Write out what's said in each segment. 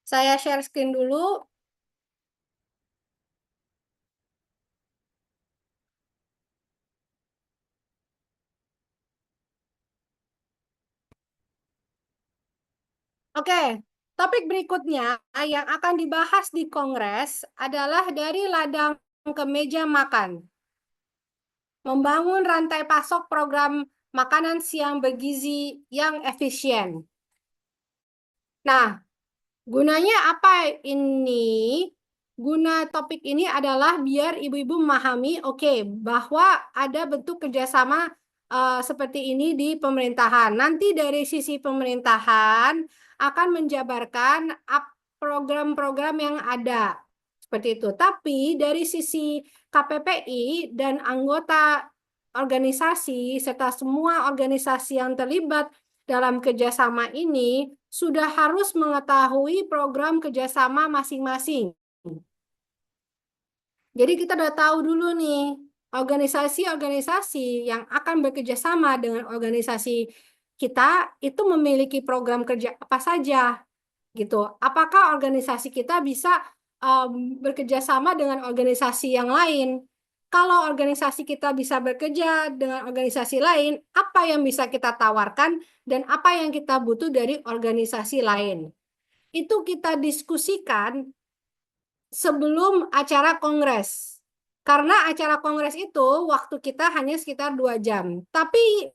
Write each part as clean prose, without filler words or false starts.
Saya share screen dulu. Oke, topik berikutnya yang akan dibahas di Kongres adalah dari ladang ke meja makan. Membangun rantai pasok program makanan siang bergizi yang efisien. Nah, gunanya apa ini? Guna topik ini adalah biar ibu-ibu memahami, oke, bahwa ada bentuk kerjasama seperti ini di pemerintahan. Nanti dari sisi pemerintahan akan menjabarkan program-program yang ada. Seperti itu. Tapi dari sisi KPPI dan anggota organisasi serta semua organisasi yang terlibat dalam kerjasama ini sudah harus mengetahui program kerjasama masing-masing. Jadi kita udah tahu dulu nih organisasi-organisasi yang akan bekerja sama dengan organisasi kita itu memiliki program kerja apa saja gitu. Apakah organisasi kita bisa bekerja sama dengan organisasi yang lain? Kalau organisasi kita bisa bekerja dengan organisasi lain, apa yang bisa kita tawarkan dan apa yang kita butuh dari organisasi lain? Itu kita diskusikan sebelum acara kongres. Karena acara kongres itu waktu kita hanya sekitar 2 jam. Tapi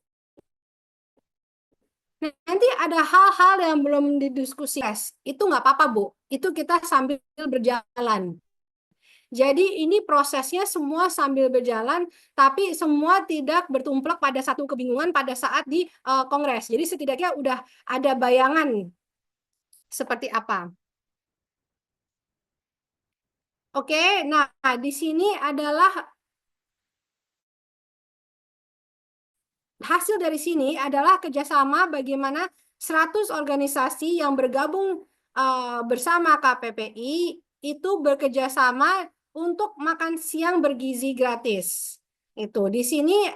nanti ada hal-hal yang belum didiskusikan. Itu nggak apa-apa, Bu. Itu kita sambil berjalan. Jadi ini prosesnya semua sambil berjalan, tapi semua tidak bertumplak pada satu kebingungan pada saat di kongres. Jadi setidaknya udah ada bayangan seperti apa. Oke, nah di sini adalah hasil dari sini adalah kerjasama bagaimana 100 organisasi yang bergabung bersama KPPI itu bekerjasama untuk makan siang bergizi gratis. Itu di sini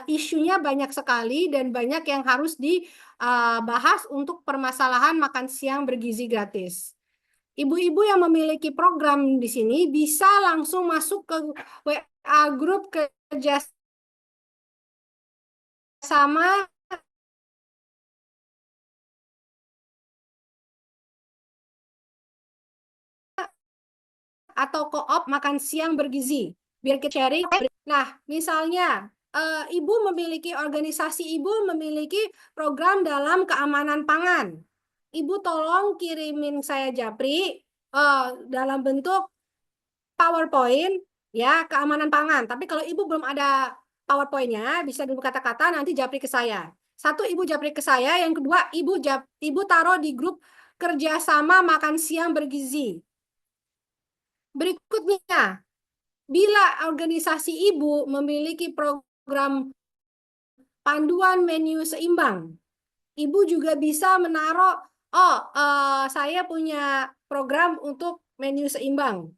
isunya banyak sekali dan banyak yang harus dibahas untuk permasalahan makan siang bergizi gratis. Ibu-ibu yang memiliki program di sini bisa langsung masuk ke WA grup kerjasama atau koop makan siang bergizi. Biar kita sharing. Nah, misalnya ibu memiliki organisasi ibu memiliki program dalam keamanan pangan. Ibu tolong kirimin saya Japri dalam bentuk PowerPoint ya keamanan pangan. Tapi kalau ibu belum ada PowerPoint-nya, bisa dulu kata-kata nanti Japri ke saya. Satu ibu Japri ke saya, yang kedua ibu taruh di grup kerjasama makan siang bergizi. Berikutnya, bila organisasi ibu memiliki program panduan menu seimbang, ibu juga bisa menaruh, saya punya program untuk menu seimbang.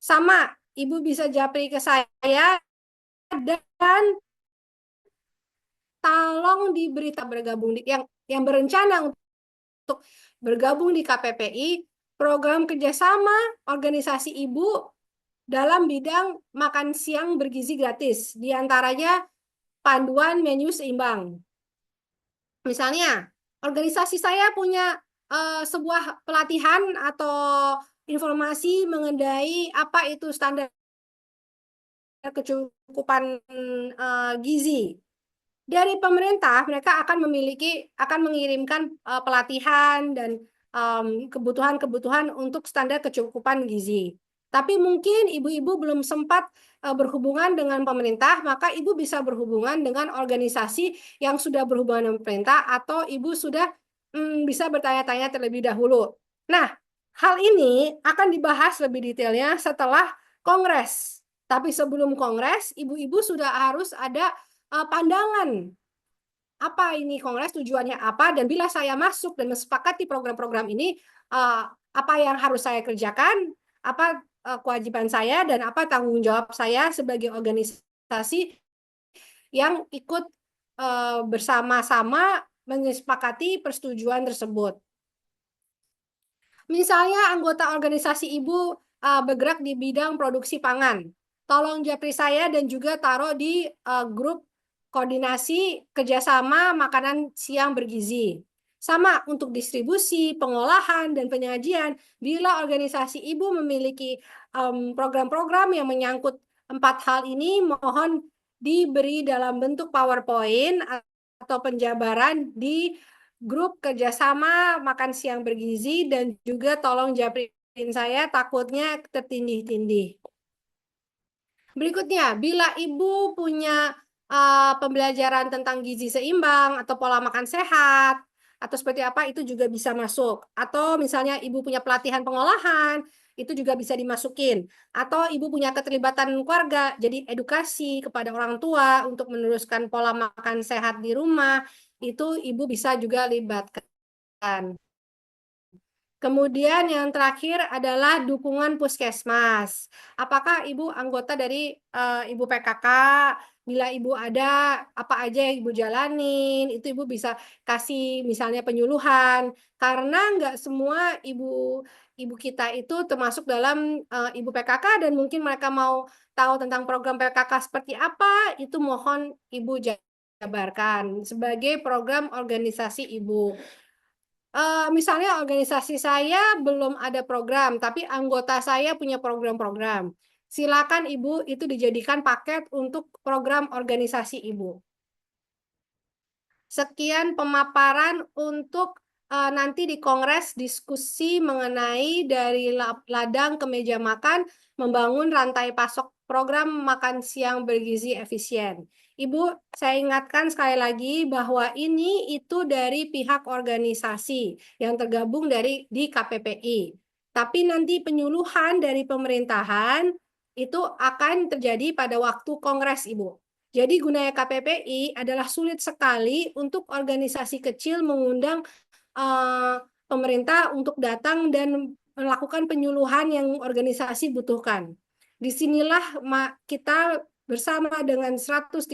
Sama, ibu bisa japri ke saya dan tolong diberita bergabung yang berencana untuk bergabung di KPPI, program kerjasama organisasi ibu dalam bidang makan siang bergizi gratis, diantaranya panduan menu seimbang. Misalnya, organisasi saya punya sebuah pelatihan atau informasi mengenai apa itu standar kecukupan gizi. Dari pemerintah, mereka akan mengirimkan pelatihan dan kebutuhan-kebutuhan untuk standar kecukupan gizi. Tapi mungkin ibu-ibu belum sempat berhubungan dengan pemerintah, maka ibu bisa berhubungan dengan organisasi yang sudah berhubungan dengan pemerintah, atau ibu sudah bisa bertanya-tanya terlebih dahulu. Nah, hal ini akan dibahas lebih detailnya setelah kongres. Tapi sebelum kongres, ibu-ibu sudah harus ada pandangan apa ini kongres, tujuannya apa, dan bila saya masuk dan mensepakati program-program ini, apa yang harus saya kerjakan, apa kewajiban saya, dan apa tanggung jawab saya sebagai organisasi yang ikut bersama-sama menyepakati persetujuan tersebut. Misalnya anggota organisasi Ibu bergerak di bidang produksi pangan. Tolong japri saya dan juga taruh di grup koordinasi kerjasama makanan siang bergizi. Sama untuk distribusi, pengolahan, dan penyajian. Bila organisasi Ibu memiliki program-program yang menyangkut 4 hal ini, mohon diberi dalam bentuk PowerPoint atau penjabaran di grup kerjasama makan siang bergizi, dan juga tolong japrin saya, takutnya tertindih-tindih. Berikutnya, bila Ibu punya pembelajaran tentang gizi seimbang atau pola makan sehat, atau seperti apa, itu juga bisa masuk. Atau misalnya Ibu punya pelatihan pengolahan, itu juga bisa dimasukin. Atau Ibu punya keterlibatan keluarga, jadi edukasi kepada orang tua untuk meneruskan pola makan sehat di rumah, itu Ibu bisa juga libatkan. Kemudian yang terakhir adalah dukungan puskesmas. Apakah Ibu anggota dari Ibu PKK? Bila Ibu ada, apa aja yang Ibu jalanin, itu Ibu bisa kasih misalnya penyuluhan. Karena nggak semua ibu kita itu termasuk dalam Ibu PKK, dan mungkin mereka mau tahu tentang program PKK seperti apa, itu mohon Ibu jabarkan sebagai program organisasi Ibu. Misalnya organisasi saya belum ada program, tapi anggota saya punya program-program. Silakan Ibu itu dijadikan paket untuk program organisasi Ibu. Sekian pemaparan untuk nanti di kongres diskusi mengenai dari ladang ke meja makan, membangun rantai pasok program makan siang bergizi efisien. Ibu, saya ingatkan sekali lagi bahwa ini itu dari pihak organisasi yang tergabung di KPPI. Tapi nanti penyuluhan dari pemerintahan itu akan terjadi pada waktu kongres, Ibu. Jadi gunanya KPPI adalah sulit sekali untuk organisasi kecil mengundang pemerintah untuk datang dan melakukan penyuluhan yang organisasi butuhkan. Disinilah kita bersama dengan 130